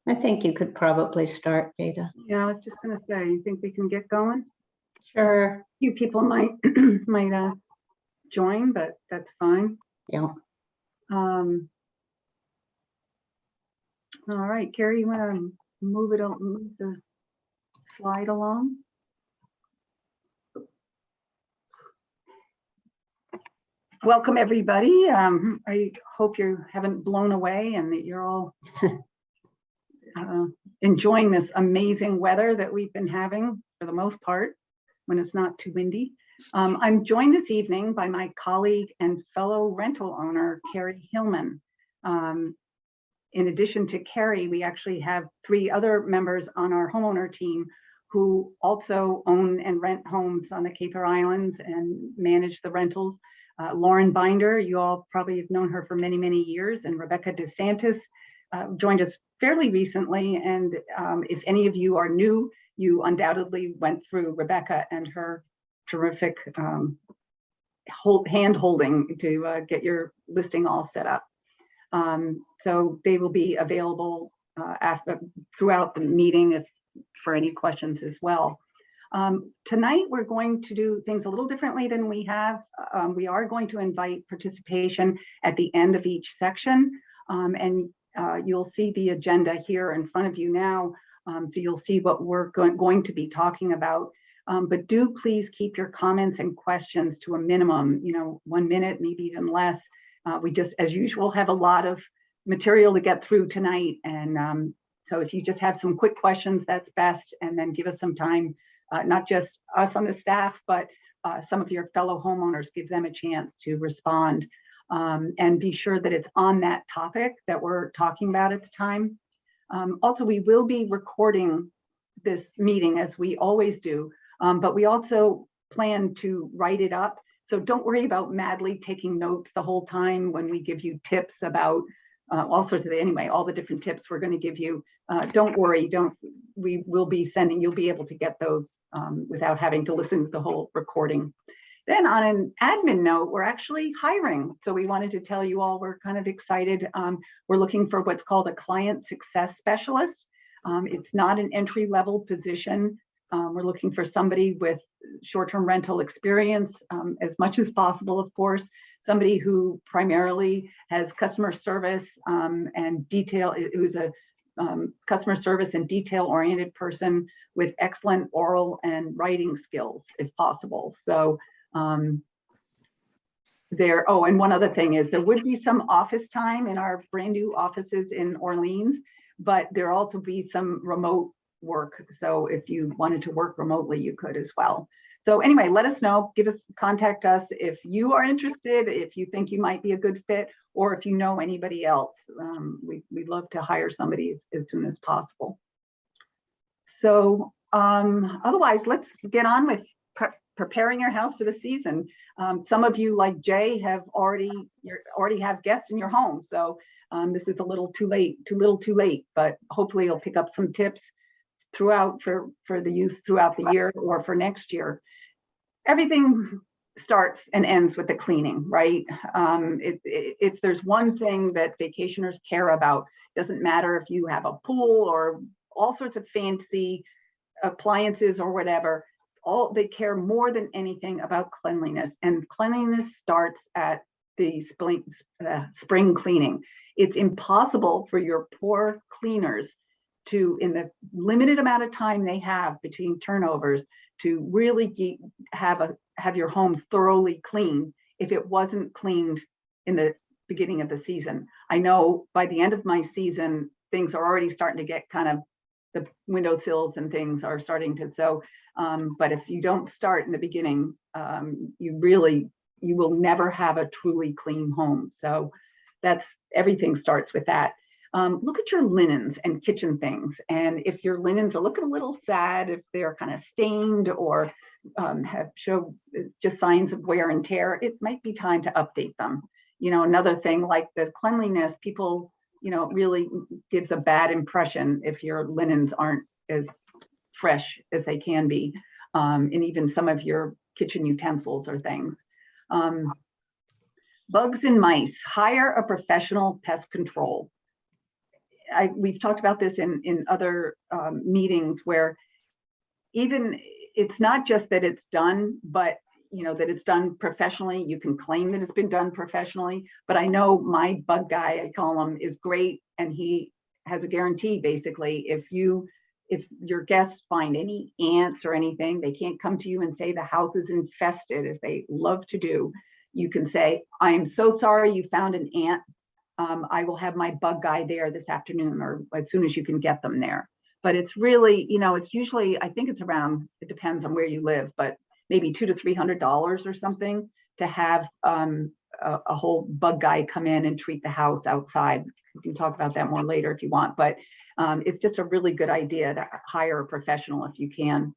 I think you could probably start, Data. Yeah, I was just gonna say, you think we can get going? Sure. You people might might join, but that's fine. Yeah. All right, Carrie, you wanna move the slide along? Welcome, everybody. I hope you haven't blown away and that you're all enjoying this amazing weather that we've been having for the most part when it's not too windy. I'm joined this evening by my colleague and fellow rental owner, Carrie Hillman. In addition to Carrie, we actually have 3 other members on our homeowner team who also own and rent homes on the Cape Air Islands and manage the rentals. Lauren Binder, you all probably have known her for many, many years, and Rebecca DeSantis joined us fairly recently. And if any of you are new, you undoubtedly went through Rebecca and her terrific hand-holding to get your listing all set up. So they will be available throughout the meeting for any questions as well. Tonight, we're going to do things a little differently than we have. We are going to invite participation at the end of each section, and you'll see the agenda here in front of you now, so you'll see what we're going to be talking about. But do please keep your comments and questions to a minimum, 1 minute, maybe even less. We just, as usual, have a lot of material to get through tonight, and so if you just have some quick questions, that's best, and then give us some time. Not just us on the staff, but some of your fellow homeowners, give them a chance to respond, and be sure that it's on that topic that we're talking about at the time. Also, we will be recording this meeting as we always do, but we also plan to write it up. So don't worry about madly taking notes the whole time when we give you tips about all sorts of, anyway, all the different tips we're going to give you. Don't worry, we will be sending, you'll be able to get those without having to listen to the whole recording. Then on an admin note, we're actually hiring. So we wanted to tell you all, we're kind of excited. We're looking for what's called a client success specialist. It's not an entry-level position. We're looking for somebody with short-term rental experience, as much as possible, of course, somebody who primarily has customer service and detail, who's a customer service and detail-oriented person with excellent oral and writing skills, if possible. So and one other thing is there would be some office time in our brand new offices in Orleans, but there also be some remote work. So if you wanted to work remotely, you could as well. So anyway, let us know, contact us if you are interested, if you think you might be a good fit, or if you know anybody else. We'd love to hire somebody as soon as possible. So otherwise, let's get on with preparing your house for the season. Some of you, like Jay, already have guests in your home. So this is a little too late, but hopefully you'll pick up some tips throughout for the use throughout the year or for next year. Everything starts and ends with the cleaning, right? If there's one thing that vacationers care about, doesn't matter if you have a pool or all sorts of fancy appliances or whatever, they care more than anything about cleanliness, and cleanliness starts at the spring cleaning. It's impossible for your poor cleaners to, in the limited amount of time they have between turnovers, to really have your home thoroughly clean if it wasn't cleaned in the beginning of the season. I know by the end of my season, things are already starting to get kind of, the windowsills and things are starting to, but if you don't start in the beginning, you will never have a truly clean home. So everything starts with that. Look at your linens and kitchen things. And if your linens are looking a little sad, if they're kind of stained or show just signs of wear and tear, it might be time to update them. Another thing like the cleanliness, people, really gives a bad impression if your linens aren't as fresh as they can be. And even some of your kitchen utensils or things. Bugs and mice, hire a professional pest control. we've talked about this in other meetings where even it's not just that it's done, but that it's done professionally. You can claim that it's been done professionally, but I know my bug guy, I call him, is great, and he has a guarantee. Basically, if your guests find any ants or anything, they can't come to you and say the house is infested, as they love to do. You can say, I am so sorry you found an ant. I will have my bug guy there this afternoon, or as soon as you can get them there. But it's really, it's usually, I think it's around, it depends on where you live, but maybe $200 to $300 or something to have a whole bug guy come in and treat the house outside. We can talk about that more later if you want, but it's just a really good idea to hire a professional if you can.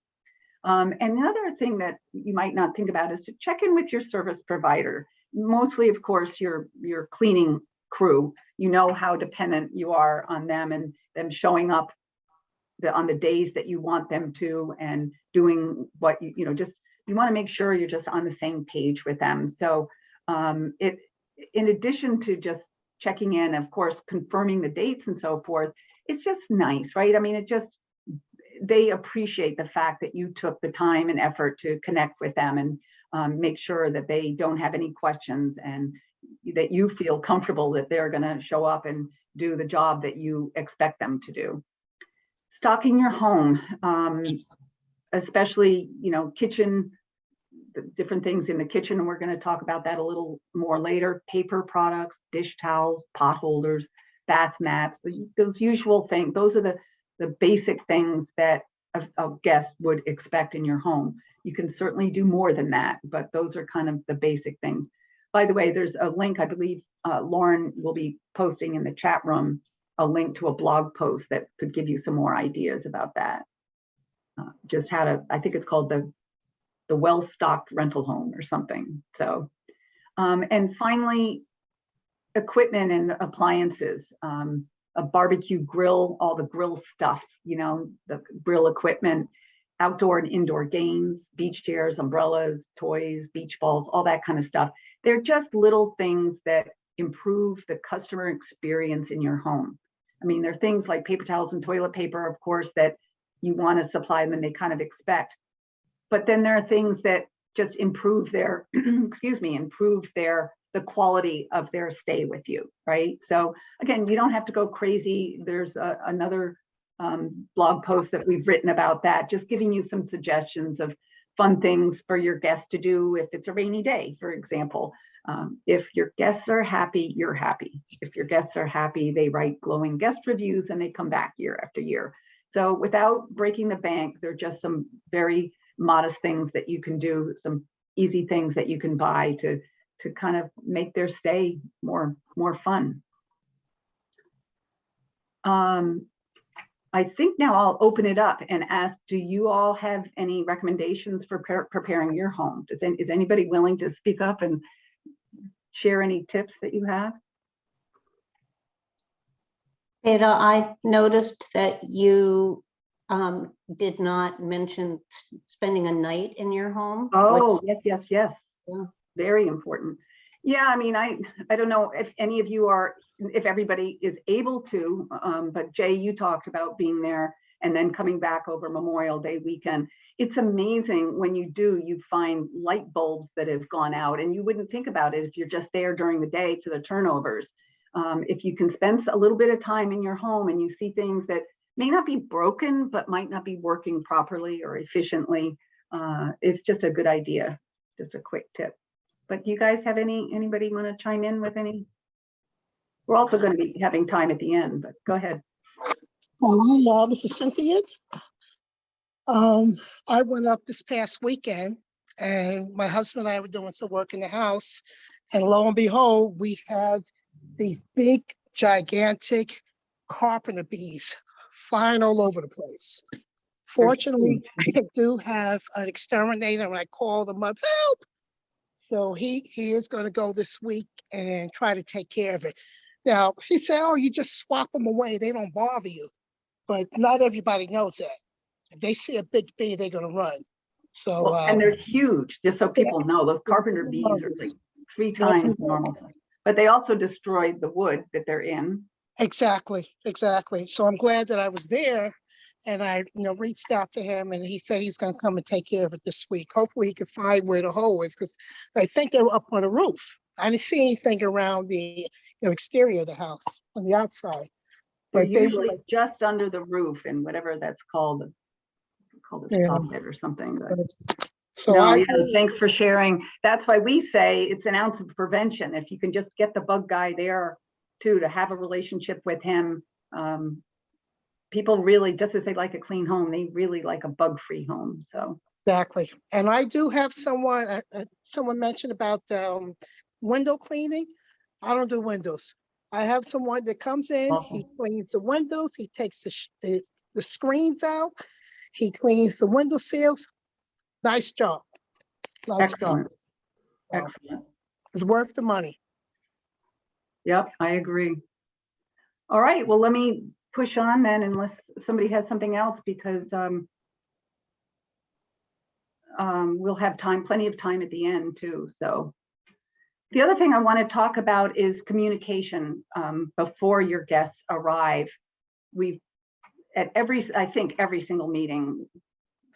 And the other thing that you might not think about is to check in with your service provider. Mostly, of course, your cleaning crew. You know how dependent you are on them and them showing up on the days that you want them to, and doing what you want to make sure you're just on the same page with them. So in addition to just checking in, of course, confirming the dates and so forth, it's just nice, right? I mean, they appreciate the fact that you took the time and effort to connect with them and make sure that they don't have any questions, and that you feel comfortable that they're going to show up and do the job that you expect them to do. Stocking your home, especially, kitchen, the different things in the kitchen, and we're going to talk about that a little more later. Paper products, dish towels, pot holders, bath mats, those usual things. Those are the basic things that a guest would expect in your home. You can certainly do more than that, but those are kind of the basic things. By the way, there's a link, I believe Lauren will be posting in the chat room, a link to a blog post that could give you some more ideas about that. Just how to, I think it's called the well-stocked rental home or something. So, and finally, equipment and appliances, a barbecue grill, all the grill stuff, the grill equipment, outdoor and indoor games, beach chairs, umbrellas, toys, beach balls, all that kind of stuff. They're just little things that improve the customer experience in your home. I mean, there are things like paper towels and toilet paper, of course, that you want to supply them and they kind of expect. But then there are things that just improve their, the quality of their stay with you, right? So again, you don't have to go crazy. There's another blog post that we've written about that, just giving you some suggestions of fun things for your guests to do if it's a rainy day, for example. If your guests are happy, you're happy. If your guests are happy, they write glowing guest reviews and they come back year after year. So without breaking the bank, there are just some very modest things that you can do, some easy things that you can buy to kind of make their stay more fun. I think now I'll open it up and ask, do you all have any recommendations for preparing your home? Is anybody willing to speak up and share any tips that you have? Ada, I noticed that you did not mention spending a night in your home. Oh, yes. Yeah. Very important. Yeah, I mean, I don't know if any of you if everybody is able to, but Jay, you talked about being there and then coming back over Memorial Day weekend. It's amazing when you do, you find light bulbs that have gone out, and you wouldn't think about it if you're just there during the day for the turnovers. If you can spend a little bit of time in your home and you see things that may not be broken, but might not be working properly or efficiently, it's just a good idea. Just a quick tip. But do you guys have anybody want to chime in with any? We're also going to be having time at the end, but go ahead. Hello, this is Cynthia. I went up this past weekend, and my husband and I were doing some work in the house, and lo and behold, we had these big, gigantic carpenter bees flying all over the place. Fortunately, I do have an exterminator, and I called him up, help! So he is going to go this week and try to take care of it. Now, he said, oh, you just swap them away. They don't bother you. But not everybody knows that. If they see a big bee, they're going to run. So, well, and they're huge, just so people know. Those carpenter bees are like 3 times normal size. But they also destroy the wood that they're in. Exactly, exactly. So I'm glad that I was there, and I, reached out to him, and he said he's going to come and take care of it this week. Hopefully, he can find where the hole is, because I think they were up on the roof. I didn't see anything around the exterior of the house on the outside, They're but they were usually like, just under the roof and whatever that's called a yeah. soffit or something. But So no, I yeah, thanks for sharing. That's why we say it's an ounce of prevention. If you can just get the bug guy there too, to have a relationship with him. People really, just as they like a clean home, they really like a bug-free home. So exactly, and I do have someone. Someone mentioned about window cleaning. I don't do windows. I have someone that comes in. He cleans the windows. He takes the screens out. He cleans the window seals. Nice job. Nice job. excellent, So, excellent. it's worth the money. Yep, I agree. All right, well, let me push on then, unless somebody has something else, because we'll have time, plenty of time at the end too. So the other thing I want to talk about is communication before your guests arrive. We've I think every single meeting,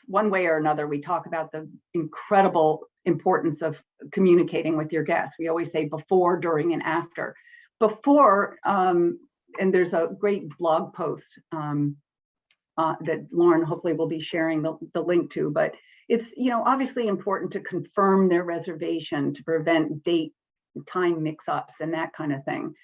one way or another, we talk about the incredible importance of communicating with your guests. We always say before, during, and after. Before, and there's a great blog post that Lauren hopefully will be sharing the link to, but it's obviously important to confirm their reservation to prevent date time mix-ups and that kind of thing.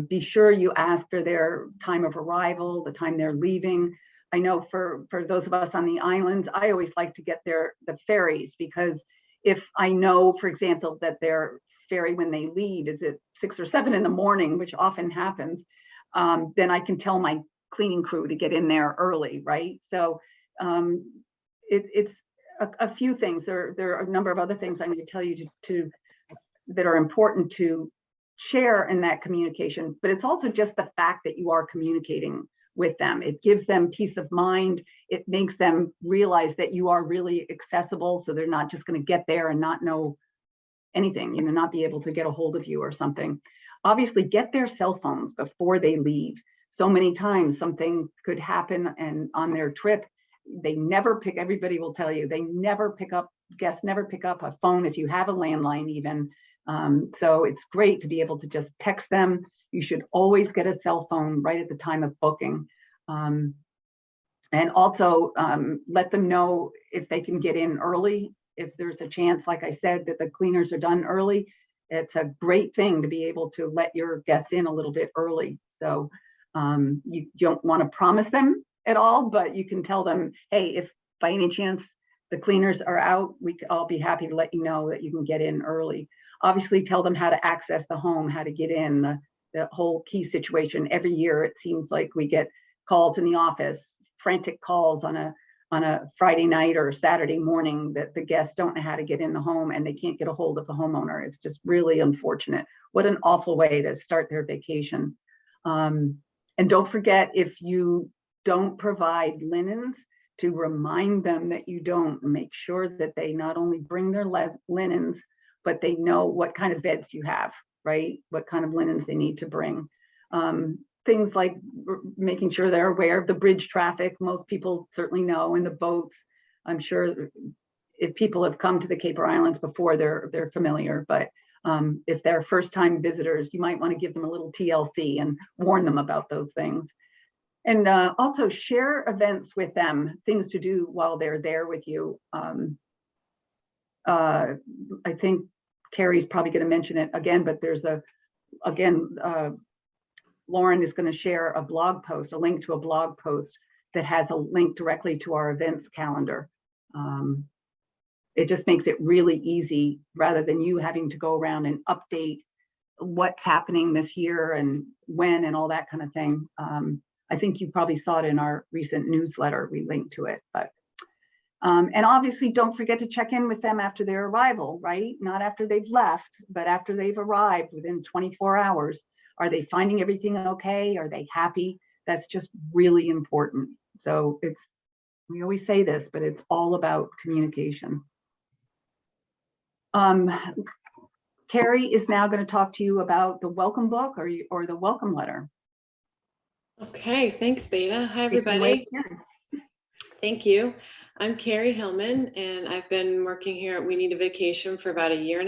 Be sure you ask for their time of arrival, the time they're leaving. I know for those of us on the islands, I always like to get the ferries, because if I know, for example, that their ferry when they leave is at 6 or 7 in the morning, which often happens, then I can tell my cleaning crew to get in there early, right? So it's a few things. There are a number of other things I'm going to tell you that are important to share in that communication, but it's also just the fact that you are communicating with them. It gives them peace of mind. It makes them realize that you are really accessible, so they're not just going to get there and not know anything, not be able to get a hold of you or something. Obviously, get their cell phones before they leave. So many times something could happen, and on their trip, everybody will tell you, guests never pick up a phone if you have a landline even. So it's great to be able to just text them. You should always get a cell phone right at the time of booking. And also let them know if they can get in early. If there's a chance, like I said, that the cleaners are done early, it's a great thing to be able to let your guests in a little bit early. So you don't want to promise them at all, but you can tell them, hey, if by any chance the cleaners are out, I'll be happy to let you know that you can get in early. Obviously, tell them how to access the home, how to get in, the whole key situation. Every year, it seems like we get calls in the office, frantic calls on a Friday night or Saturday morning that the guests don't know how to get in the home and they can't get a hold of the homeowner. It's just really unfortunate. What an awful way to start their vacation. And don't forget, if you don't provide linens, to remind them that you don't. Make sure that they not only bring their linens, but they know what kind of beds you have, right? What kind of linens they need to bring. Things like making sure they're aware of the bridge traffic. Most people certainly know, in the boats. I'm sure if people have come to the Cape Islands before, they're familiar, but if they're first-time visitors, you might want to give them a little TLC and warn them about those things. And also share events with them, things to do while they're there with you. I think Carrie's probably going to mention it again, but there's Lauren is going to share a blog post, a link to a blog post that has a link directly to our events calendar. It just makes it really easy, rather than you having to go around and update what's happening this year and when and all that kind of thing. I think you probably saw it in our recent newsletter. We linked to it, but and obviously don't forget to check in with them after their arrival, right? Not after they've left, but after they've arrived within 24 hours. Are they finding everything okay? Are they happy? That's just really important. So we always say this, but it's all about communication. Carrie is now going to talk to you about the welcome book or the welcome letter. Okay, thanks, Beta. Hi, Take it away, everybody. Karen. Thank you. I'm Carrie Hillman, and I've been working here at We Need a Vacation for about 1.5 years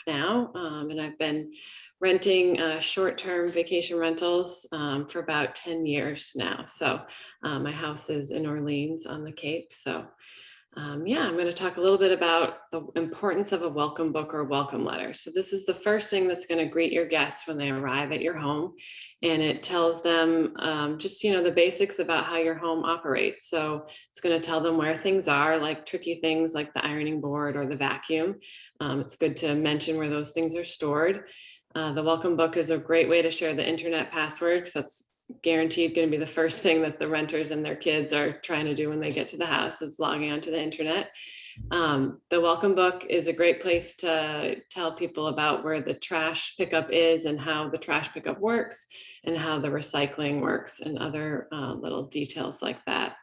now. And I've been renting short-term vacation rentals for about 10 years now. So my house is in Orleans on the Cape. So yeah, I'm going to talk a little bit about the importance of a welcome book or welcome letter. So this is the first thing that's going to greet your guests when they arrive at your home. And it tells them just, the basics about how your home operates. So it's going to tell them where things are, like tricky things like the ironing board or the vacuum. It's good to mention where those things are stored. The welcome book is a great way to share the internet password, because that's guaranteed going to be the first thing that the renters and their kids are trying to do when they get to the house, is logging onto the internet. The welcome book is a great place to tell people about where the trash pickup is and how the trash pickup works and how the recycling works and other little details like that.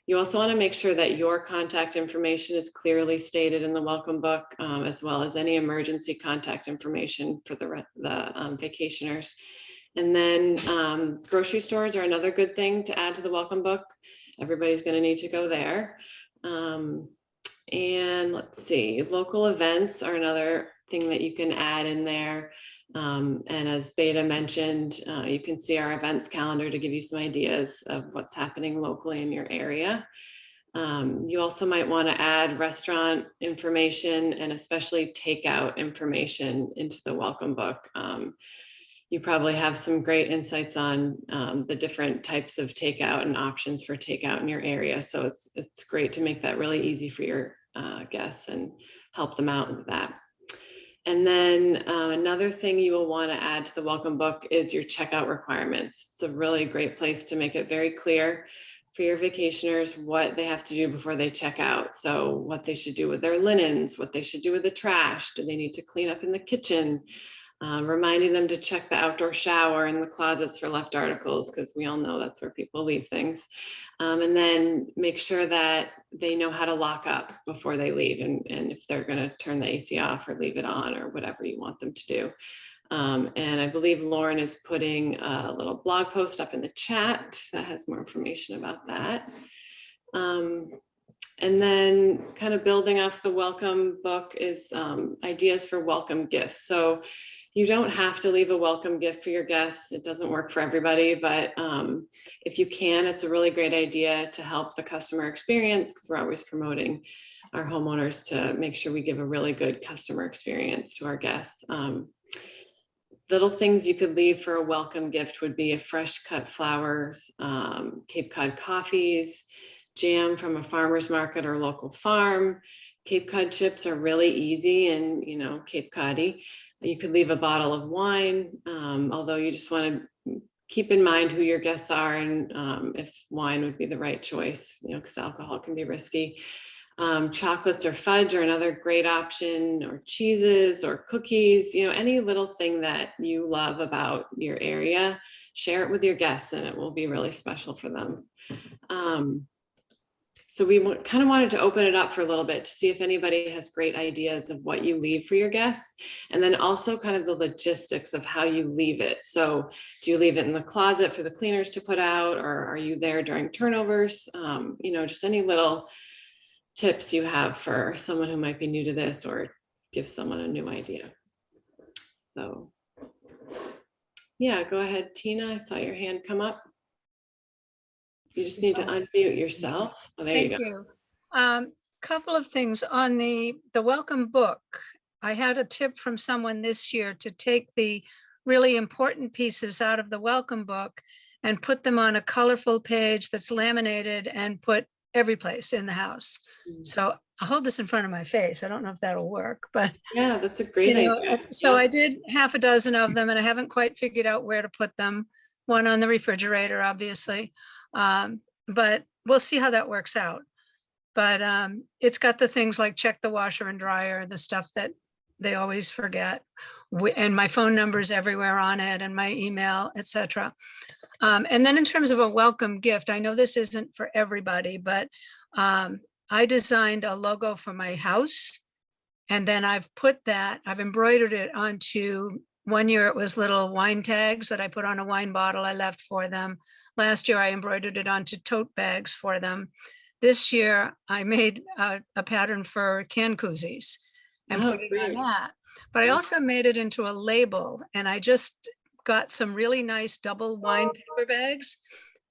You also want to make sure that your contact information is clearly stated in the welcome book, as well as any emergency contact information for the vacationers. And then grocery stores are another good thing to add to the welcome book. Everybody's going to need to go there. And let's see, local events are another thing that you can add in there. And as Beta mentioned, you can see our events calendar to give you some ideas of what's happening locally in your area. You also might want to add restaurant information and especially takeout information into the welcome book. You probably have some great insights on the different types of takeout and options for takeout in your area. So it's great to make that really easy for your guests and help them out with that. And then another thing you will want to add to the welcome book is your checkout requirements. It's a really great place to make it very clear for your vacationers what they have to do before they check out. So what they should do with their linens, what they should do with the trash, do they need to clean up in the kitchen? Reminding them to check the outdoor shower and the closets for left articles, because we all know that's where people leave things. And then make sure that they know how to lock up before they leave, and if they're going to turn the AC off or leave it on or whatever you want them to do. And I believe Lauren is putting a little blog post up in the chat that has more information about that. And then kind of building off the welcome book is ideas for welcome gifts. So you don't have to leave a welcome gift for your guests. It doesn't work for everybody, but if you can, it's a really great idea to help the customer experience, because we're always promoting our homeowners to make sure we give a really good customer experience to our guests. Little things you could leave for a welcome gift would be a fresh cut flowers, Cape Cod coffees, jam from a farmer's market or local farm. Cape Cod chips are really easy and, Cape Cod-y. You could leave a bottle of wine, although you just want to keep in mind who your guests are and if wine would be the right choice, because alcohol can be risky. Chocolates or fudge are another great option, or cheeses or cookies, any little thing that you love about your area, share it with your guests and it will be really special for them. So we kind of wanted to open it up for a little bit to see if anybody has great ideas of what you leave for your guests, and then also kind of the logistics of how you leave it. So do you leave it in the closet for the cleaners to put out, or are you there during turnovers? Just any little tips you have for someone who might be new to this or give someone a new idea. So yeah, go ahead, Tina. I saw your hand come up. You just need to unmute yourself. Oh, there you go. Thank you. Couple of things on the welcome book. I had a tip from someone this year to take the really important pieces out of the welcome book and put them on a colorful page that's laminated and put every place in the house. So I'll hold this in front of my face. I don't know if that'll work, but yeah, that's a great idea. So I did half a dozen of them and I haven't quite figured out where to put them. One on the refrigerator, obviously. But we'll see how that works out. But it's got the things like check the washer and dryer, the stuff that they always forget. And my phone number's everywhere on it, and my email, etc. And then in terms of a welcome gift, I know this isn't for everybody, but I designed a logo for my house. And then I've embroidered it onto One year it was little wine tags that I put on a wine bottle I left for them. Last year I embroidered it onto tote bags for them. This year I made a pattern for can koozies and Oh, put it on great. that. But I also made it into a label, and I just got some really nice double wine paper bags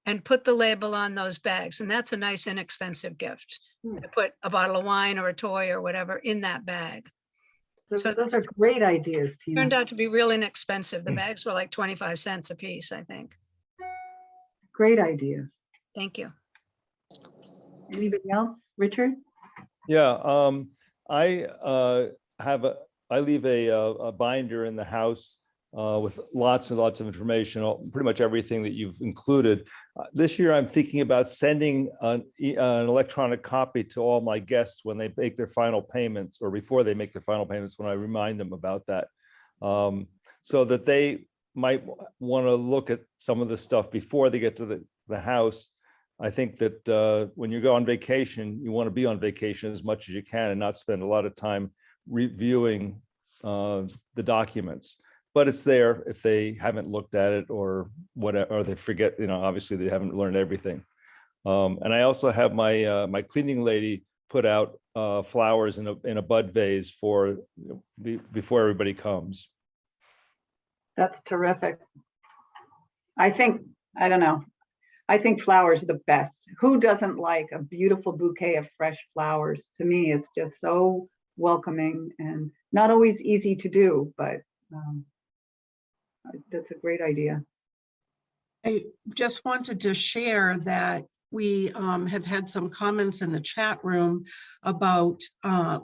and put the label on those bags. And that's a nice inexpensive gift. Hmm. I put a bottle of wine or a toy or whatever in that bag. So those are great ideas, Tina. Turned out to be real inexpensive. The bags were like 25 cents a piece, I think. Great ideas. Thank you. Anybody else? Richard? Yeah, I leave a binder in the house with lots and lots of information, pretty much everything that you've included. This year, I'm thinking about sending an electronic copy to all my guests when they make their final payments, or before they make their final payments, when I remind them about that, so that they might want to look at some of the stuff before they get to the house. I think that when you go on vacation, you want to be on vacation as much as you can and not spend a lot of time reviewing the documents. But it's there if they haven't looked at it or whatever, or they forget, obviously they haven't learned everything. And I also have my cleaning lady put out flowers in a bud vase for before everybody comes. That's terrific. I don't know. I think flowers are the best. Who doesn't like a beautiful bouquet of fresh flowers? To me, it's just so welcoming and not always easy to do, but that's a great idea. I just wanted to share that we have had some comments in the chat room about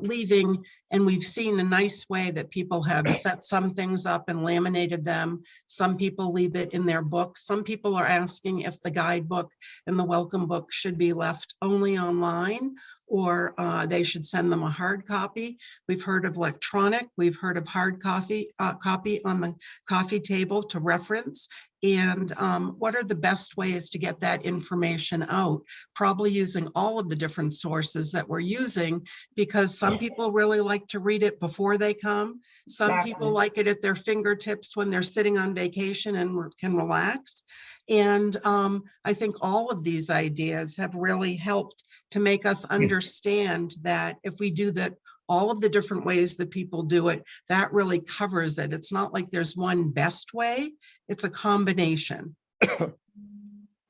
leaving, and we've seen a nice way that people have set some things up and laminated them. Some people leave it in their books. Some people are asking if the guidebook and the welcome book should be left only online, or they should send them a hard copy. We've heard of electronic. We've heard of hard copy on the coffee table to reference. And what are the best ways to get that information out? Probably using all of the different sources that we're using, because some people really like to read it before they come. Some people like it at their fingertips when they're sitting on vacation and can relax. And I think all of these ideas have really helped to make us understand that if we do that, all of the different ways that people do it, that really covers it. It's not like there's one best way, it's a combination.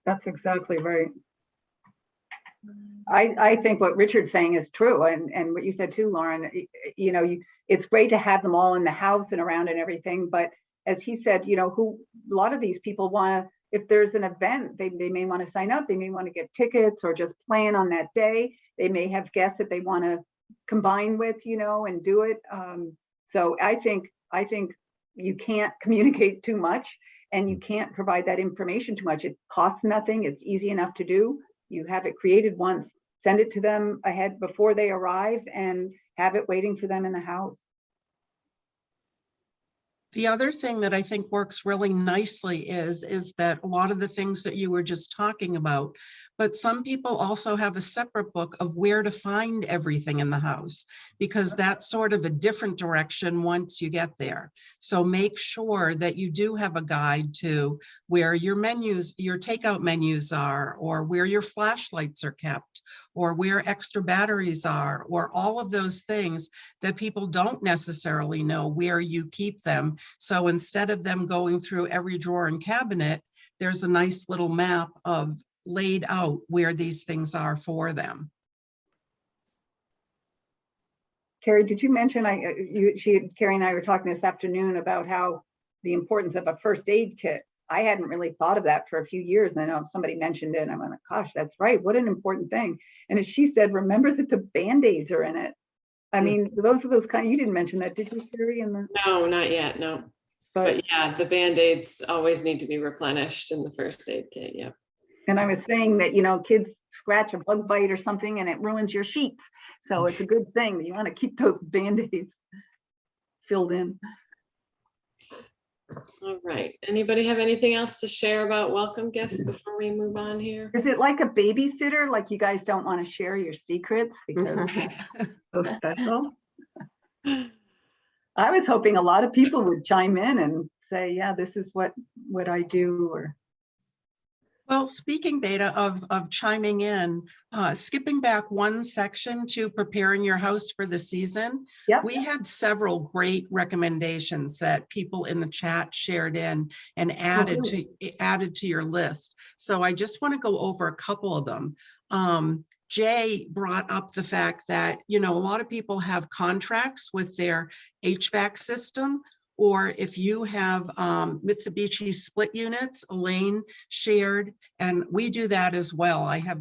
That's exactly right. I think what Richard's saying is true, and what you said too, Lauren. It's great to have them all in the house and around and everything, but as he said, a lot of these people want to, if there's an event, they may want to sign up, they may want to get tickets or just plan on that day. They may have guests that they want to combine with, and do it. So I think you can't communicate too much, and you can't provide that information too much. It costs nothing. It's easy enough to do. You have it created once, send it to them ahead before they arrive, and have it waiting for them in the house. The other thing that I think works really nicely is that a lot of the things that you were just talking about, but some people also have a separate book of where to find everything in the house, because that's sort of a different direction once you get there. So make sure that you do have a guide to where your menus, your takeout menus are, or where your flashlights are kept, or where extra batteries are, or all of those things that people don't necessarily know where you keep them. So instead of them going through every drawer and cabinet, there's a nice little map of laid out where these things are for them. Carrie, did you mention, Carrie and I were talking this afternoon about how the importance of a first aid kit. I hadn't really thought of that for a few years. And I know somebody mentioned it and I went, gosh, that's right. What an important thing. And as she said, remember that the Band-Aids are in it. I mean, those are those kind, you didn't mention that, did you, Carrie? No, not yet, no. But yeah, the Band-Aids always need to be replenished in the first aid kit, yeah. And I was saying that, kids scratch a bug bite or something and it ruins your sheets. So it's a good thing that you want to keep those Band-Aids filled in. All right. Anybody have anything else to share about welcome gifts before we move on here? Is it like a babysitter? Like you guys don't want to share your secrets because it's so special? I was hoping a lot of people would chime in and say, yeah, this is what I do, or. Well, speaking, Beta, of chiming in, skipping back one section to preparing your house for the season, Yep. we had several great recommendations that people in the chat shared in and added to your list. So I just want to go over a couple of them. Jay brought up the fact that, a lot of people have contracts with their HVAC system, or if you have Mitsubishi split units, Elaine shared, and we do that as well. I have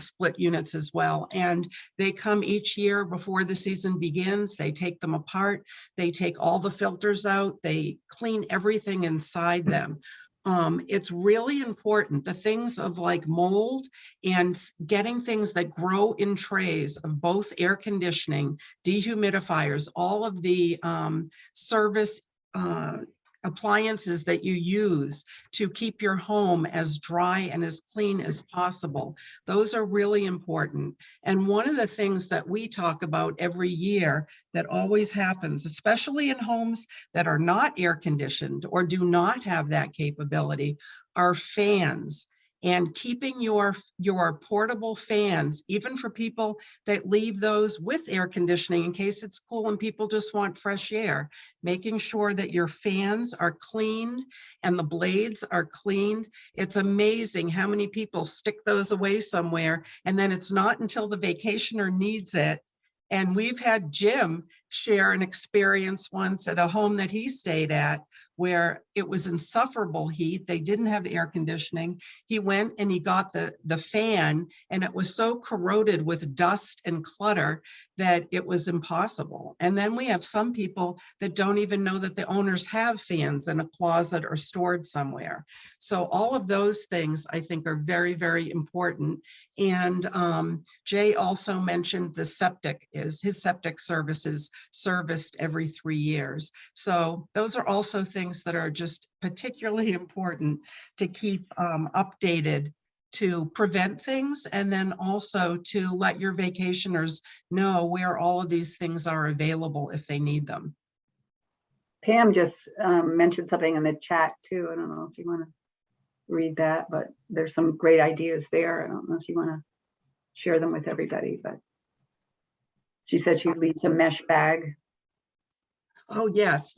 split units as well, and they come each year before the season begins. They take them apart. They take all the filters out. They clean everything inside them. It's really important, the things of like mold and getting things that grow in trays of both air conditioning, dehumidifiers, all of the service appliances that you use to keep your home as dry and as clean as possible. Those are really important. And one of the things that we talk about every year that always happens, especially in homes that are not air conditioned or do not have that capability, are fans. And keeping your portable fans, even for people that leave those with air conditioning in case it's cool and people just want fresh air, making sure that your fans are cleaned and the blades are cleaned. It's amazing how many people stick those away somewhere, and then it's not until the vacationer needs it. And we've had Jim share an experience once at a home that he stayed at where it was insufferable heat. They didn't have air conditioning. He went and he got the fan, and it was so corroded with dust and clutter that it was impossible. And then we have some people that don't even know that the owners have fans in a closet or stored somewhere. So all of those things I think are very, very important. And Jay also mentioned his septic services serviced every 3 years. So those are also things that are just particularly important to keep updated to prevent things, and then also to let your vacationers know where all of these things are available if they need them. Pam just mentioned something in the chat too. I don't know if you want to read that, but there's some great ideas there. I don't know if you want to share them with everybody, but she said she leaves a mesh bag. Oh, yes.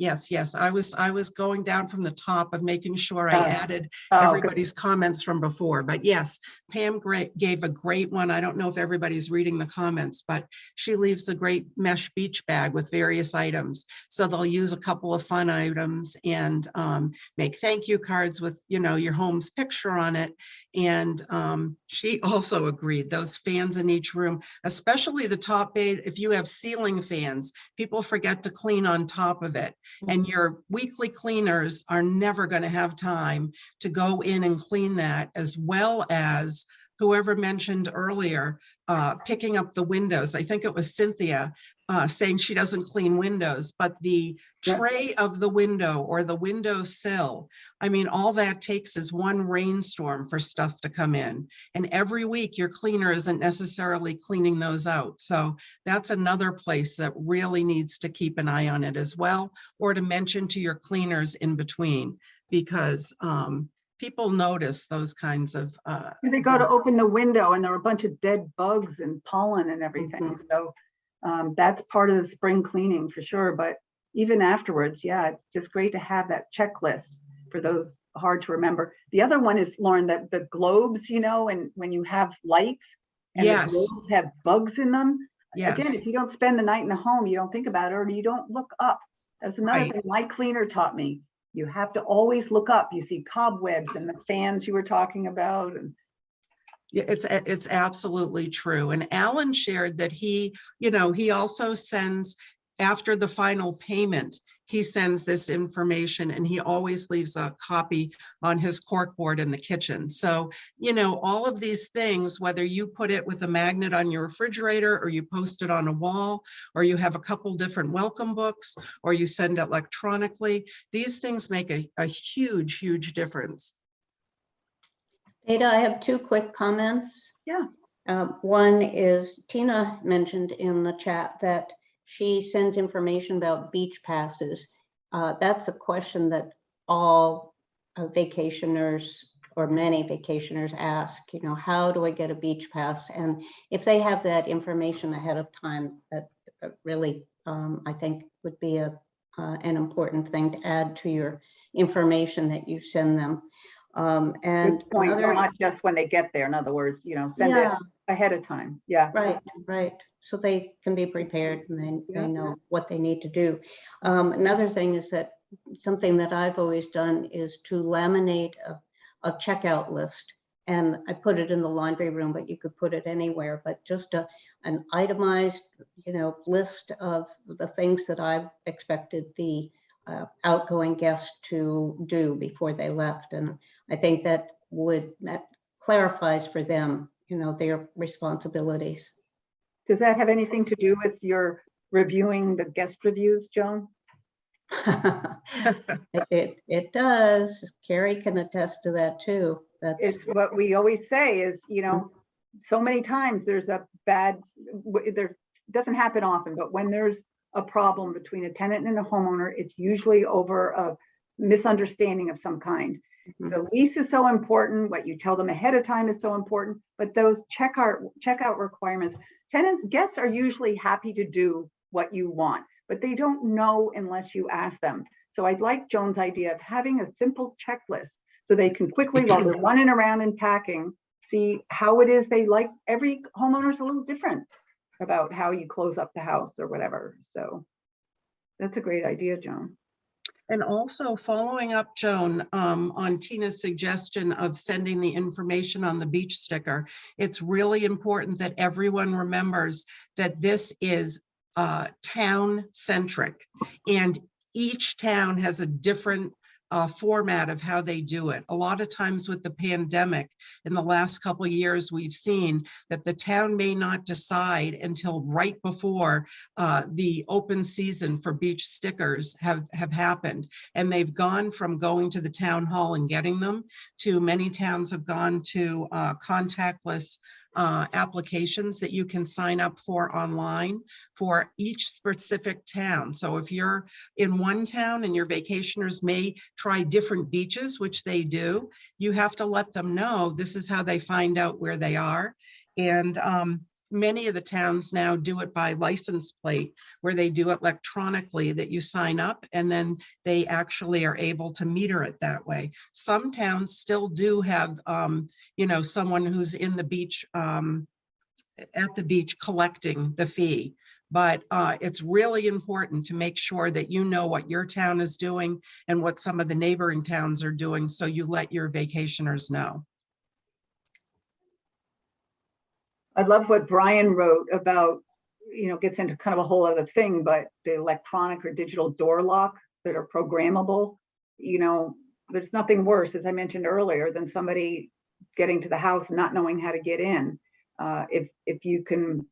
I was going down from the top of making sure I added good. everybody's comments from before. But yes, Pam gave a great one. I don't know if everybody's reading the comments, but she leaves a great mesh beach bag with various items. So they'll use a couple of fun items and make thank you cards with, your home's picture on it. And she also agreed, those fans in each room, especially the top bed, if you have ceiling fans, people forget to clean on top of it, and your weekly cleaners are never going to have time to go in and clean that, as well as whoever mentioned earlier, picking up the windows. I think it was Cynthia saying she doesn't clean windows, but the tray of the window or the window sill, I mean, all that takes is one rainstorm for stuff to come in. And every week your cleaner isn't necessarily cleaning those out. So that's another place that really needs to keep an eye on it as well, or to mention to your cleaners in between, because people notice those kinds of they go to open the window and there are a bunch of dead bugs and pollen and everything. Mhm. So that's part of the spring cleaning for sure. But even afterwards, yeah, it's just great to have that checklist for those hard to remember. The other one is, Lauren, that the globes, and when you have lights and yes, the globes have bugs in them. yes. Again, if you don't spend the night in the home, you don't think about it, or you don't look up. That's another thing my cleaner taught me. You have to always look up. You see cobwebs and the fans you were talking about. And yeah, it's absolutely true. And Alan shared that he also sends, after the final payment, he sends this information, and he always leaves a copy on his corkboard in the kitchen. So, all of these things, whether you put it with a magnet on your refrigerator, or you post it on a wall, or you have a couple different welcome books, or you send electronically, these things make a huge, huge difference. Ada, I have 2 quick comments. Yeah. One is Tina mentioned in the chat that she sends information about beach passes. That's a question that all vacationers or many vacationers ask, how do I get a beach pass? And if they have that information ahead of time, that really, I think would be an important thing to add to your information that you send them. And Good point, another, not just when they get there. In other words, send it ahead of time. Yeah. right. So they can be prepared and they Yeah. know what they need to do. Another thing is that something that I've always done is to laminate a checkout list. And I put it in the laundry room, but you could put it anywhere, but just an itemized, list of the things that I expected the outgoing guest to do before they left. And I think that clarifies for them, their responsibilities. Does that have anything to do with your reviewing the guest reviews, Joan? It does. Carrie can attest to that too. It's what we always say is, so many times there's a bad, there doesn't happen often, but when there's a problem between a tenant and a homeowner, it's usually over a misunderstanding of some kind. The lease is so important. What you tell them ahead of time is so important, but those checkout requirements, guests are usually happy to do what you want, but they don't know unless you ask them. So I'd like Joan's idea of having a simple checklist so they can quickly, while they're running around and packing, see how it is they like. Every homeowner's a little different about how you close up the house or whatever. So that's a great idea, Joan. And also following up, Joan, on Tina's suggestion of sending the information on the beach sticker, it's really important that everyone remembers that this is town-centric, and each town has a different format of how they do it. A lot of times with the pandemic in the last couple of years, we've seen that the town may not decide until right before the open season for beach stickers have happened. And they've gone from going to the town hall and getting them to many towns have gone to contactless applications that you can sign up for online for each specific town. So if you're in one town and your vacationers may try different beaches, which they do, you have to let them know this is how they find out where they are. And many of the towns now do it by license plate, where they do it electronically, that you sign up and then they actually are able to meter it that way. Some towns still do have, someone who's in the beach, at the beach collecting the fee. But it's really important to make sure that you know what your town is doing and what some of the neighboring towns are doing, so you let your vacationers know. I love what Brian wrote about, gets into kind of a whole other thing, but the electronic or digital door lock that are programmable. There's nothing worse, as I mentioned earlier, than somebody getting to the house not knowing how to get in. If you can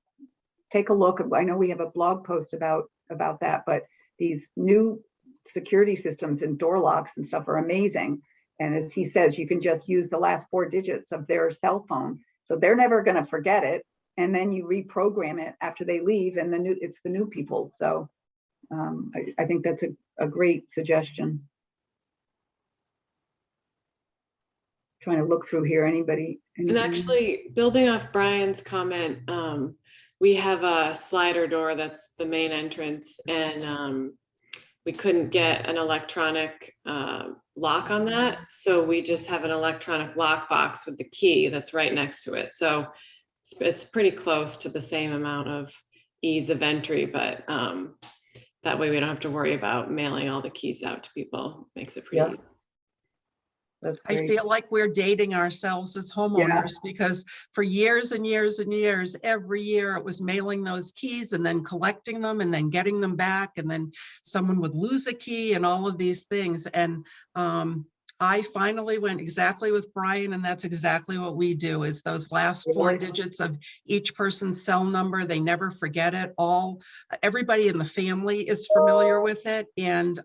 take a look, I know we have a blog post about that, but these new security systems and door locks and stuff are amazing. And as he says, you can just use the last 4 digits of their cell phone. So they're never going to forget it. And then you reprogram it after they leave, and it's the new people. So I think that's a great suggestion. Trying to look through here. Anybody? And actually, building off Brian's comment, we have a slider door that's the main entrance, and we couldn't get an electronic lock on that. So we just have an electronic lock box with the key that's right next to it. So it's pretty close to the same amount of ease of entry, but that way we don't have to worry about mailing all the keys out to people. Makes it pretty easy. I feel like we're dating ourselves as homeowners, because for years and years and years, every year it was mailing those keys and then collecting them and then getting them back. And then someone would lose a key and all of these things. And I finally went exactly with Brian, and that's exactly what we do, is those last 4 digits of each person's cell number. They never forget it. Everybody in the family is familiar with it, and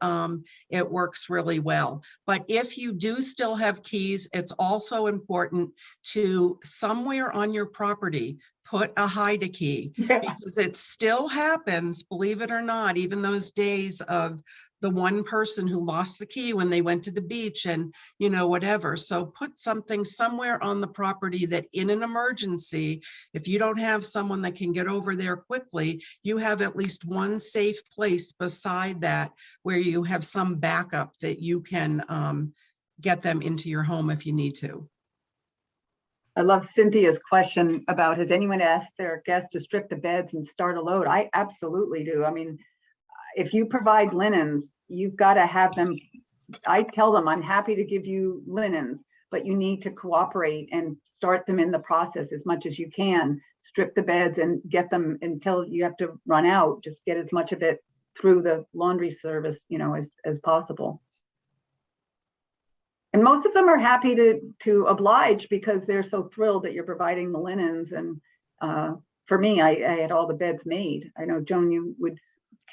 it works really well. But if you do still have keys, it's also important to, somewhere on your property, put a hide a key, because it still happens, believe it or not, even those days of the one person who lost the key when they went to the beach and, whatever. So put something somewhere on the property that in an emergency, if you don't have someone that can get over there quickly, you have at least one safe place beside that where you have some backup that you can get them into your home if you need to. I love Cynthia's question about, has anyone asked their guests to strip the beds and start a load? I absolutely do. I mean, if you provide linens, you've got to have them. I tell them, I'm happy to give you linens, but you need to cooperate and start them in the process as much as you can. Strip the beds and get them until you have to run out. Just get as much of it through the laundry service, as possible. And most of them are happy to oblige because they're so thrilled that you're providing the linens. And for me, I had all the beds made. I know, Joan, you would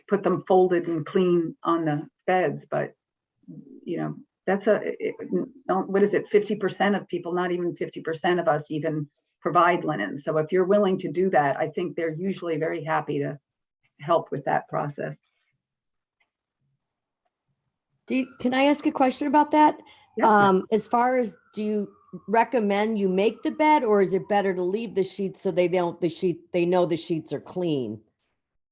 put them folded and clean on the beds, but that's what is it? 50% of people, not even 50% of us even provide linens. So if you're willing to do that, I think they're usually very happy to help with that process. Can I ask a question about that? Yeah. As far as, do you recommend you make the bed, or is it better to leave the sheets so they know the sheets are clean?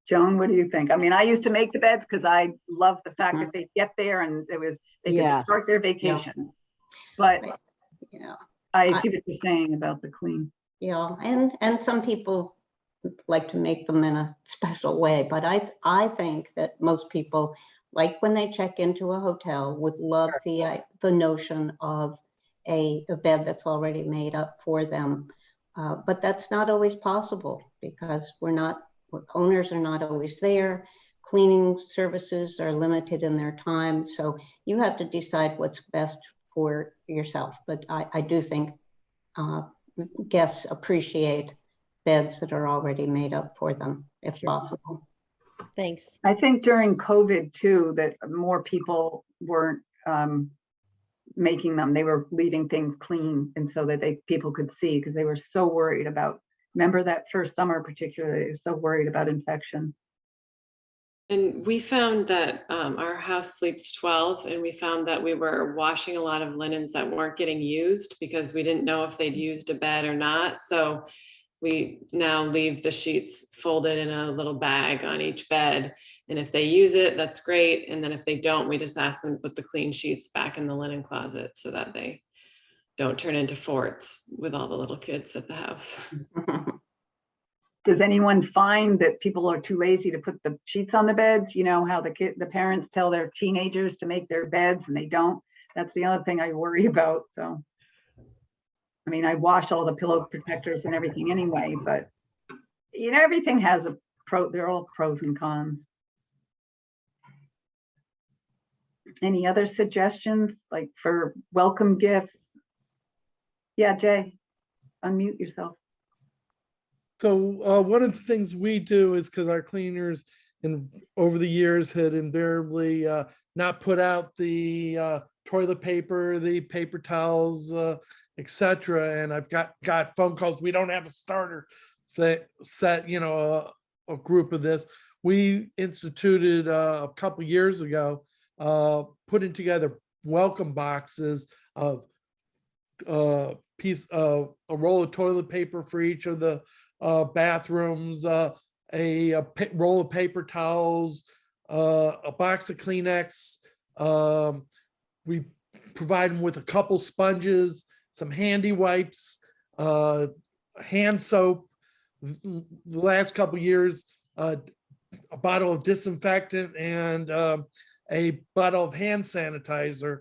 Joan, what do you think? I mean, I used to make the beds because I love the fact that they get there and they could start their vacation. But Yeah. I see what you're saying about the clean. Yeah, and some people like to make them in a special way, but I think that most people, like when they check into a hotel, would love the notion of a bed that's already made up for them. But that's not always possible because owners are not always there. Cleaning services are limited in their time. So you have to decide what's best for yourself. But I do think guests appreciate beds that are already made up for them, if possible. Thanks. I think during COVID too, that more people weren't making them. They were leaving things clean, and so that people could see, because they were so worried about, remember that first summer particularly, they were so worried about infection. And we found that our house sleeps 12, and we found that we were washing a lot of linens that weren't getting used because we didn't know if they'd used a bed or not. So we now leave the sheets folded in a little bag on each bed. And if they use it, that's great. And then if they don't, we just ask them to put the clean sheets back in the linen closet so that they don't turn into forts with all the little kids at the house. Does anyone find that people are too lazy to put the sheets on the beds? You know how the parents tell their teenagers to make their beds and they don't. That's the other thing I worry about. So, I mean, I wash all the pillow protectors and everything anyway, but everything has a pro. They're all pros and cons. Any other suggestions, like for welcome gifts? Yeah, Jay, unmute yourself. So one of the things we do is, because our cleaners over the years had invariably not put out the toilet paper, the paper towels, etc. And I've got phone calls. We don't have a starter set, a group of this. We instituted a couple years ago, putting together welcome boxes of a roll of toilet paper for each of the bathrooms, a roll of paper towels, a box of Kleenex. We provide them with a couple sponges, some handy wipes, hand soap. The last couple years, a bottle of disinfectant and a bottle of hand sanitizer.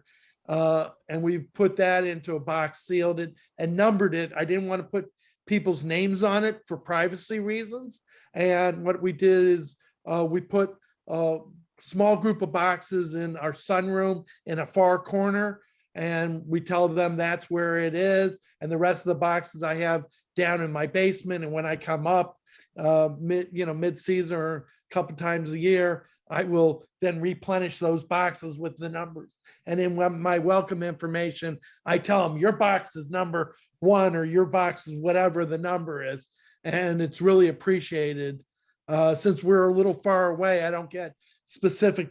And we put that into a box, sealed it, and numbered it. I didn't want to put people's names on it for privacy reasons. And what we did is we put a small group of boxes in our sunroom in a far corner. and we tell them that's where it is. And the rest of the boxes I have down in my basement. And when I come up mid-season or a couple times a year, I will then replenish those boxes with the numbers. And in my welcome information, I tell them your box is number 1 or your box is whatever the number is. And it's really appreciated. Since we're a little far away, I don't get specific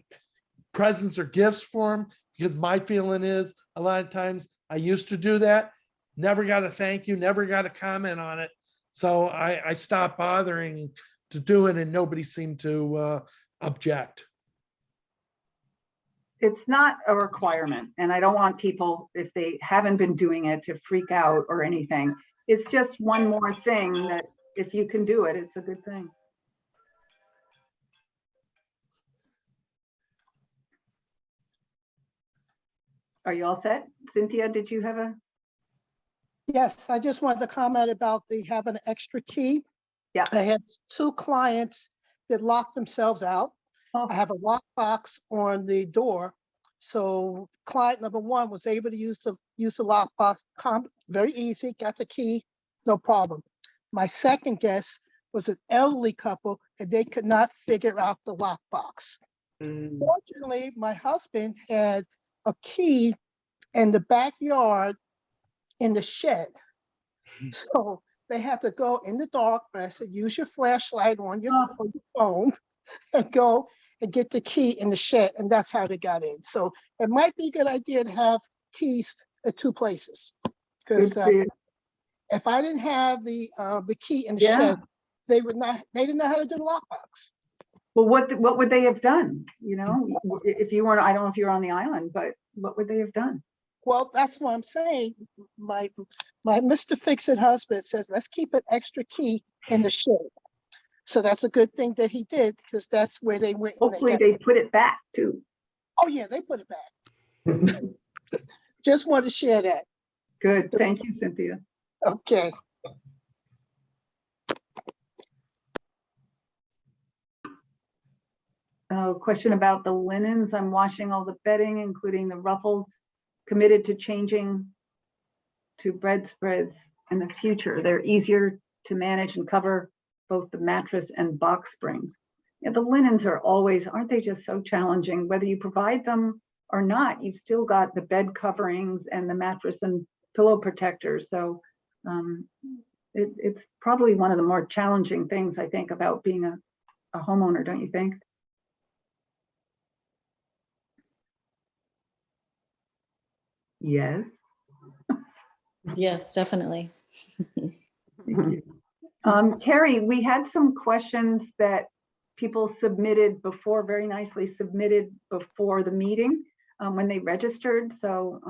presents or gifts for them, because my feeling is a lot of times I used to do that, never got a thank you, never got a comment on it. So I stopped bothering to do it, and nobody seemed to object. It's not a requirement, and I don't want people, if they haven't been doing it, to freak out or anything. It's just one more thing that if you can do it, it's a good thing. Are you all set? Cynthia, did you have a? Yes, I just wanted to comment about the having an extra key. Yeah. I had 2 clients that locked themselves out. Oh. I have a lockbox on the door. So client number 1 was able to use the lockbox, very easy, got the key, no problem. My second guest was an elderly couple, and they could not figure out the lockbox. Fortunately, my husband had a key in the backyard in the shed. So they had to go in the dark, but I said, use your flashlight on your phone and go and get the key in the shed, and that's how they got in. So it might be a good idea to have keys at 2 places, because if I didn't have the key in the shed, they didn't know how to do the lockbox. Well, what would they have done? You know, if you weren't, I don't know if you were on the island, but what would they have done? Well, that's what I'm saying. My Mr. Fix-It husband says, let's keep an extra key in the shed. So that's a good thing that he did, because that's where they went. Hopefully they put it back too. Oh yeah, they put it back. Just want to share that. Good, thank you, Cynthia. Okay. Question about the linens. I'm washing all the bedding, including the ruffles. Committed to changing to bedspreads in the future. They're easier to manage and cover both the mattress and box springs. Yeah, the linens are always, aren't they just so challenging? Whether you provide them or not, you've still got the bed coverings and the mattress and pillow protectors. So it's probably one of the more challenging things, I think, about being a homeowner, don't you think? Yes. Yes, definitely. Carrie, we had some questions that people submitted before, very nicely submitted before the meeting when they registered. So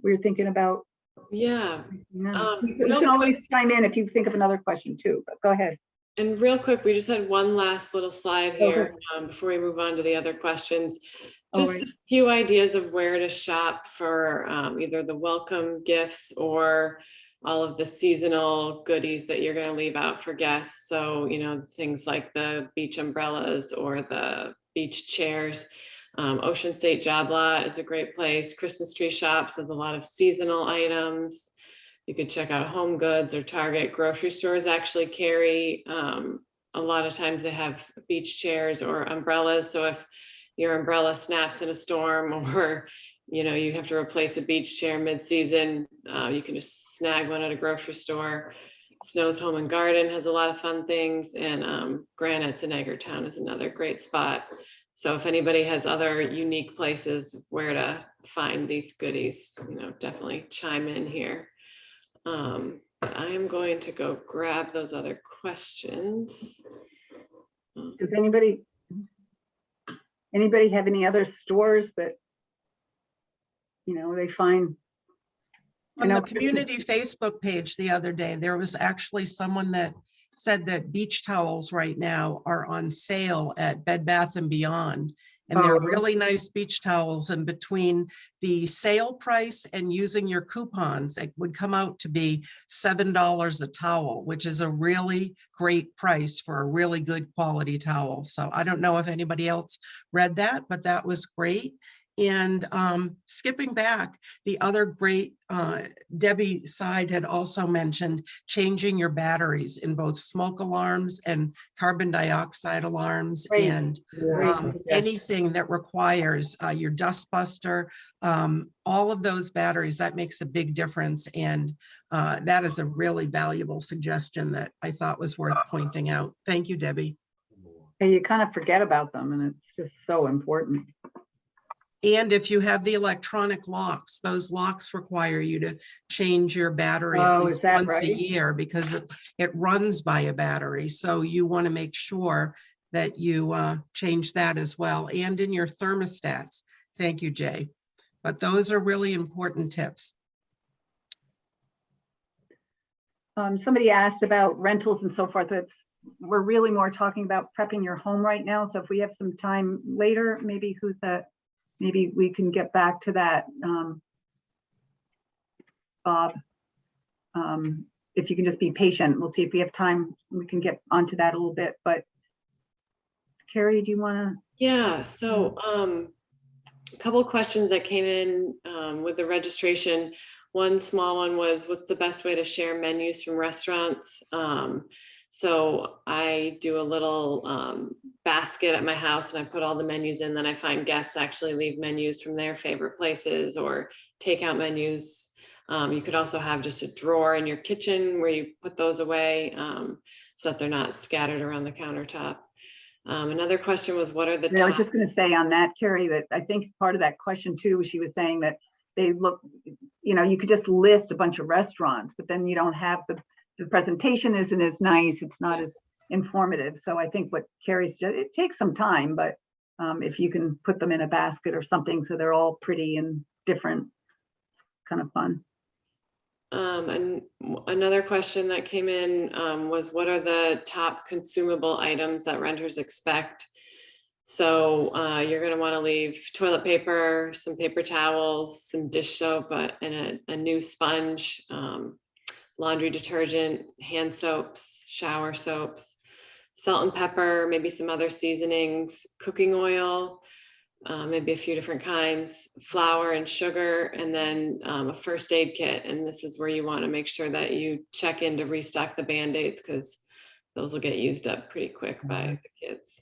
we were thinking about. Yeah. You can always chime in if you think of another question too, but go ahead. And real quick, we just had one last little slide here before we move on to the other questions. Just a few ideas of where to shop for either the welcome gifts or all of the seasonal goodies that you're going to leave out for guests. So, you know, things like the beach umbrellas or the beach chairs. Ocean State Job Lot is a great place. Christmas Tree Shops has a lot of seasonal items. You could check out Home Goods or Target. Grocery stores actually carry, a lot of times they have beach chairs or umbrellas. So if your umbrella snaps in a storm, or you know you have to replace a beach chair mid-season, you can just snag one at a grocery store. Snow's Home and Garden has a lot of fun things, and Granite's in Eggertown is another great spot. So if anybody has other unique places where to find these goodies, you know, definitely chime in here. But I am going to go grab those other questions. Does anybody have any other stores that, you know, they find? On the community Facebook page the other day, there was actually someone that said that beach towels right now are on sale at Bed Bath & Beyond. And they're really nice beach towels, and between the sale price and using your coupons, it would come out to be $7 a towel, which is a really great price for a really good quality towel. So I don't know if anybody else read that, but that was great. And skipping back, the other great, Debbie Side had also mentioned changing your batteries in both smoke alarms and carbon dioxide alarms, Great. and Great. anything that requires your dust buster, all of those batteries, that makes a big difference. And that is a really valuable suggestion that I thought was worth pointing out. Thank you, Debbie. And you kind of forget about them, and it's just so important. And if you have the electronic locks, those locks require you to change your battery at Oh, is least that once a right? year, because it runs by a battery. So you want to make sure that you change that as well, and in your thermostats. Thank you, Jay. But those are really important tips. Somebody asked about rentals and so forth. We're really more talking about prepping your home right now. So if we have some time later, maybe maybe we can get back to that. Bob, if you can just be patient, we'll see if we have time. We can get onto that a little bit. But Carrie, do you want to? Yeah. So a couple of questions that came in with the registration. One small one was, what's the best way to share menus from restaurants? So I do a little basket at my house and I put all the menus in, then I find guests actually leave menus from their favorite places or takeout menus. You could also have just a drawer in your kitchen where you put those away so that they're not scattered around the countertop. Another question was, what are the I was just going to say on that, Carrie, that I think part of that question too, she was saying that they look, you could just list a bunch of restaurants, but then you don't have the presentation isn't as nice. It's not as informative. So I think what Carrie's, it takes some time, but if you can put them in a basket or something, so they're all pretty and different, kind of fun. And another question that came in was, what are the top consumable items that renters expect? So you're going to want to leave toilet paper, some paper towels, some dish soap, and a new sponge, laundry detergent, hand soaps, shower soaps, salt and pepper, maybe some other seasonings, cooking oil, maybe a few different kinds, flour and sugar, and then a first aid kit. And this is where you want to make sure that you check in to restock the Band-Aids, because those will get used up pretty quick by the kids.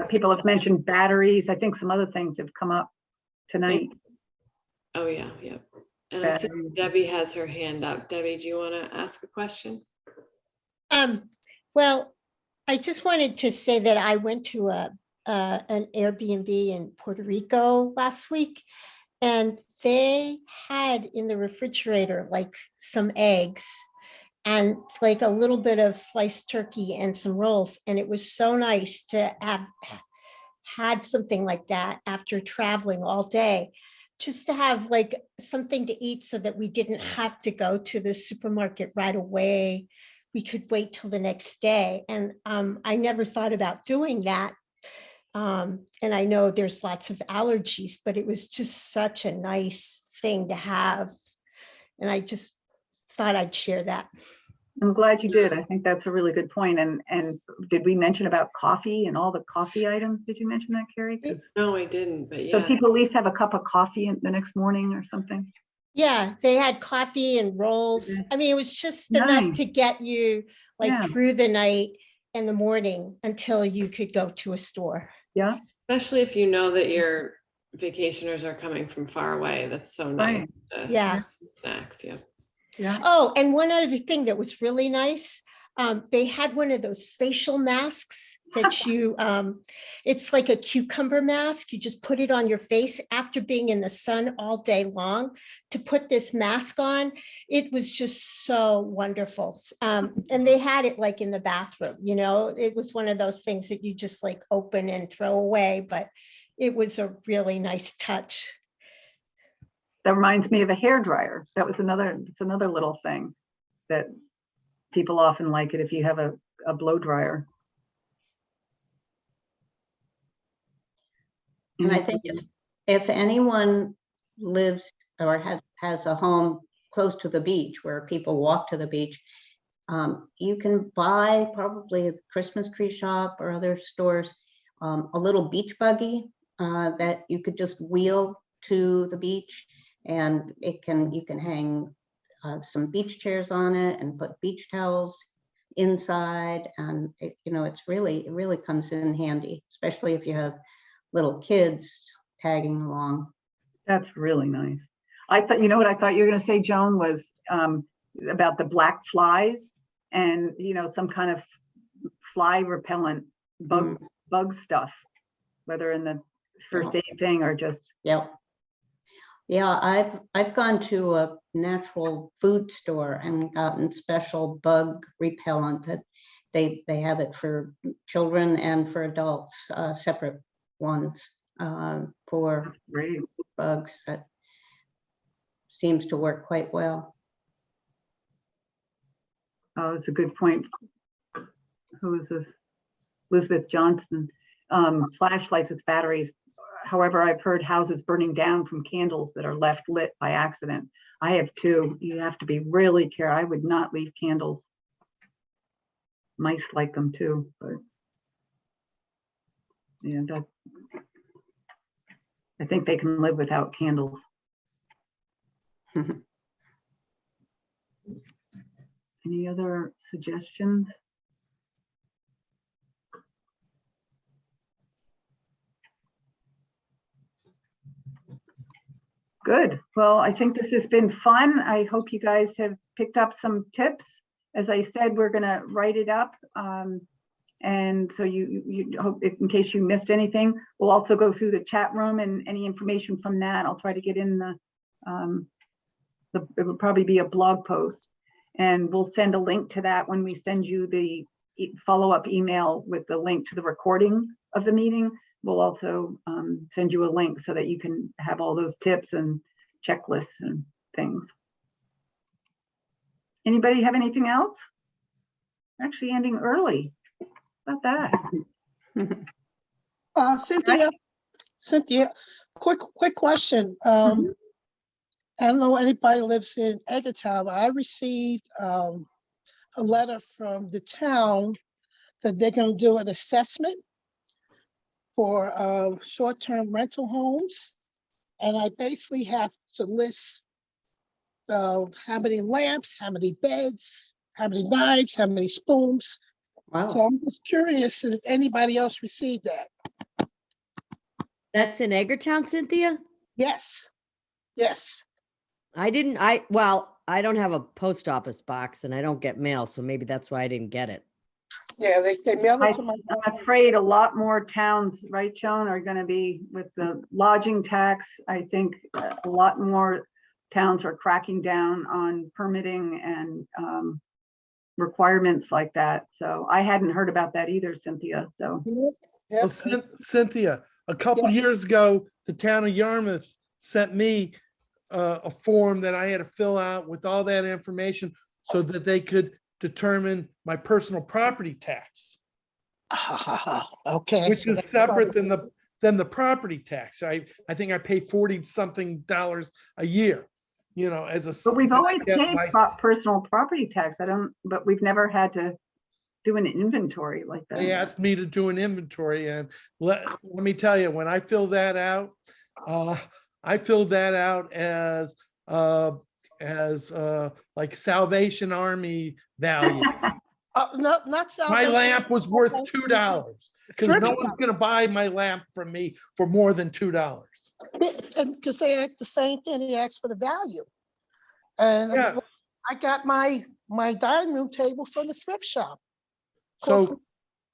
People have mentioned batteries. I think some other things have come up tonight. Oh yeah, yeah. And I see Debbie has her hand up. Debbie, do you want to ask a question? Well, I just wanted to say that I went to an Airbnb in Puerto Rico last week, and they had in the refrigerator like some eggs and like a little bit of sliced turkey and some rolls. And it was so nice to have had something like that after traveling all day, just to have like something to eat so that we didn't have to go to the supermarket right away. We could wait till the next day. And I never thought about doing that. And I know there's lots of allergies, but it was just such a nice thing to have. And I just thought I'd share that. I'm glad you did. I think that's a really good point. And did we mention about coffee and all the coffee items? Did you mention that, Carrie? No, I didn't, but yeah. So people at least have a cup of coffee the next morning or something? Yeah, they had coffee and rolls. I mean, it was just enough to get you like through the night and the morning until you could go to a store. Yeah. Especially if you know that your vacationers are coming from far away. That's so nice. Yeah. Snacks, yeah. Yeah. Oh, and one other thing that was really nice, they had one of those facial masks that you, it's like a cucumber mask. You just put it on your face after being in the sun all day long. To put this mask on, it was just so wonderful. And they had it like in the bathroom, it was one of those things that you just like open and throw away, but it was a really nice touch. That reminds me of a hairdryer. It's another little thing that people often like it if you have a blow dryer. And I think if anyone lives or has a home close to the beach where people walk to the beach, you can buy probably at the Christmas tree shop or other stores a little beach buggy that you could just wheel to the beach, and you can hang some beach chairs on it and put beach towels inside, and it really comes in handy, especially if you have little kids tagging along. That's really nice. I thought, you know what I thought you were going to say, Joan, was about the black flies and, some kind of fly repellent bug stuff, whether in the first aid thing or just. Yep. Yeah, I've gone to a natural food store and gotten special bug repellent that they have it for children and for adults, separate ones for Great. bugs. That seems to work quite well. Oh, it's a good point. Who is this? Elizabeth Johnson. Flashlights with batteries. However, I've heard houses burning down from candles that are left lit by accident. I have two. You have to be really careful. I would not leave candles. Mice like them too, but yeah, I think they can live without candles. Any other suggestions? Good. Well, I think this has been fun. I hope you guys have picked up some tips. As I said, we're going to write it up. And so you hope, in case you missed anything, we'll also go through the chat room and any information from that. I'll try to get in it will probably be a blog post, and we'll send a link to that when we send you the follow-up email with the link to the recording of the meeting. We'll also send you a link so that you can have all those tips and checklists and things. Anybody have anything else? We're actually ending early. How about that? Cynthia, quick question. I don't know anybody lives in Edgartown, but I received a letter from the town that they're going to do an assessment for short-term rental homes. And I basically have to list how many lamps, how many beds, how many knives, how many spoons. Wow. So I'm just curious if anybody else received that. That's in Edgartown, Cynthia? Yes. Yes. I don't have a post office box and I don't get mail, so maybe that's why I didn't get it. Yeah, they mailed it to my. I'm afraid a lot more towns, right, Joan, are going to be with the lodging tax. I think a lot more towns are cracking down on permitting and requirements like that. So I hadn't heard about that either, Cynthia. So Well, Cynthia, a couple years ago, the town of Yarmouth sent me a form that I had to fill out with all that information so that they could determine my personal property tax. Okay. Which is separate than the property tax. I think I pay $40-something a year, as a. But we've always paid personal property tax. But we've never had to do an inventory like that. They asked me to do an inventory, and let me tell you, when I filled that out, I filled that out as like Salvation Army value. Not Salvation. My lamp was worth $2 because no one's going to buy my lamp from me for more than $2. And because they act the same thing, they ask for the value. And Yeah. I got my dining room table from the thrift shop. So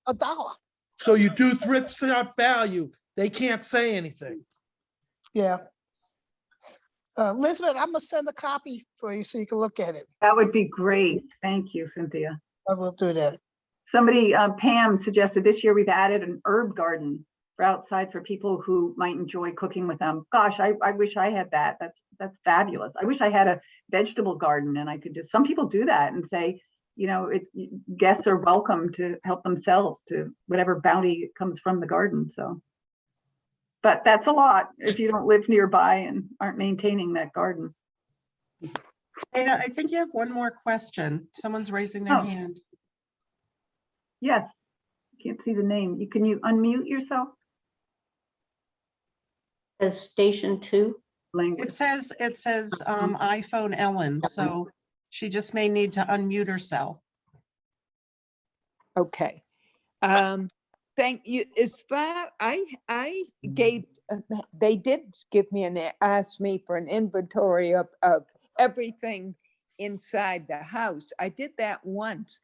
$1. So you do thrift shop value. They can't say anything. Yeah. Elizabeth, I'm gonna send a copy for you so you can look at it. That would be great. Thank you, Cynthia. I will do that. Somebody, Pam, suggested this year we've added an herb garden for outside for people who might enjoy cooking with them. Gosh, I wish I had that. That's fabulous. I wish I had a vegetable garden and I could just, some people do that and say, it's guests are welcome to help themselves to whatever bounty comes from the garden. So, but that's a lot if you don't live nearby and aren't maintaining that garden. Dana, I think you have one more question. Someone's raising their hand. Yes, Can't see the name. Can you unmute yourself? As Station 2. Language. It says iPhone Ellen, so she just may need to unmute herself. Okay. Thank you. Is that, I gave, they did give me ask me for an inventory of everything inside the house. I did that once,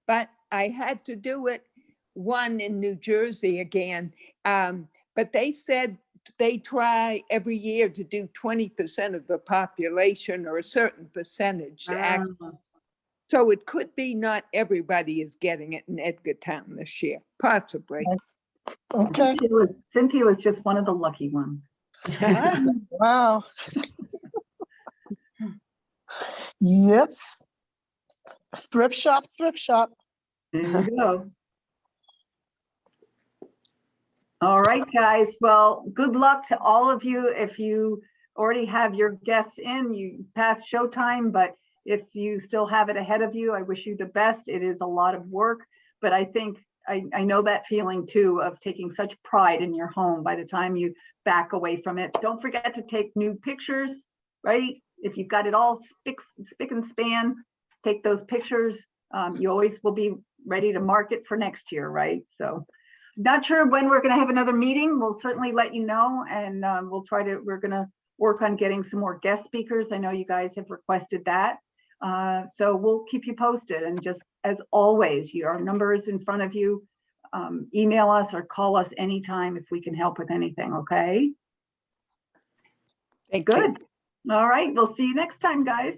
but I had to do it one in New Jersey again. But they said they try every year to do 20% of the population or a certain percentage. So it could be not everybody is getting it in Edgartown this year, possibly. Okay, Cynthia was just one of the lucky ones. wow. Yep. Thrift shop, thrift shop. There you go. All right, guys. Well, good luck to all of you. If you already have your guests in, you passed showtime, but if you still have it ahead of you, I wish you the best. It is a lot of work, but I think I know that feeling too of taking such pride in your home by the time you back away from it. Don't forget to take new pictures, right? If you've got it all spick and span, take those pictures. You always will be ready to market for next year, right? So not sure when we're going to have another meeting. We'll certainly let you know, and we're going to work on getting some more guest speakers. I know you guys have requested that. So we'll keep you posted, and just as always, our number is in front of you. Email us or call us anytime if we can help with anything. Okay. Thank you. Good. All right. We'll see you next time, guys.